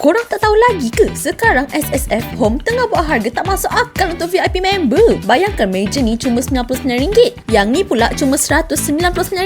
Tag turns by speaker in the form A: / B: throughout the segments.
A: Korang tak tahu lagi ke? Sekarang SSF Home tengah buat harga tak masuk akal untuk VIP member. Bayangkan meja ni cuma RM99. Yang ni pula cuma RM199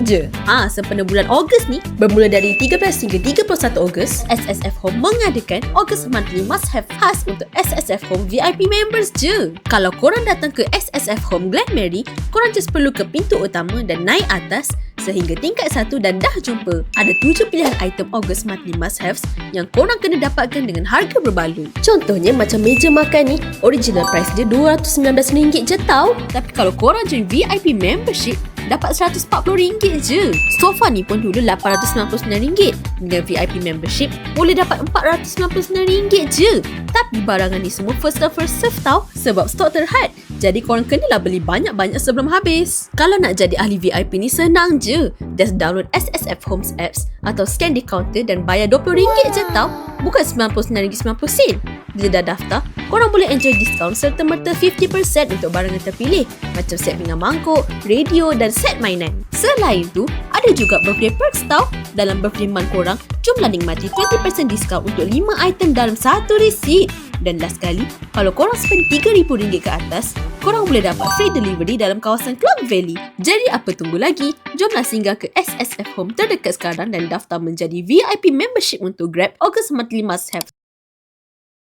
A: je. Sempena bulan Ogos ni, bermula dari 13 hingga 31 Ogos, SSF Home mengadakan August Monthly Must Have khas untuk SSF Home VIP members je. Kalau korang datang ke SSF Home Glenmary, korang just perlu ke pintu utama dan naik atas sehingga tingkat 1 dan dah jumpa. Ada 7 pilihan item August Monthly Must Haves yang korang kena dapatkan dengan harga berbaloi. Contohnya macam meja makan ni, original price dia RM219 je tau. Tapi kalau korang join VIP membership, dapat RM140 je. Sofa ni pun dulu RM899. Dengan VIP membership, boleh dapat RM499 je. Tapi barangan ni semua first come first serve tau, sebab stok terhad. Jadi korang kenalah beli banyak-banyak sebelum habis. Kalau nak jadi ahli VIP ni senang je. Just download SSF Homes apps atau scan di kaunter dan bayar RM20 je tau. Bukan RM99.90. Bila dah daftar, korang boleh enjoy diskaun serta merta 50% untuk barangan terpilih macam set pinggan mangkuk, radio dan set mainan. Selain tu, ada juga birthday perks tau. Dalam birthday month korang, jomlah nikmati 20% diskaun untuk 5 item dalam satu resit. Dan last sekali, kalau korang spend RM3,000 ke atas, korang boleh dapat free delivery dalam kawasan Klang Valley. Jadi apa tunggu lagi? Jomlah singgah ke SSF Home terdekat sekarang dan daftar menjadi VIP membership untuk Grab August Monthly Must Have.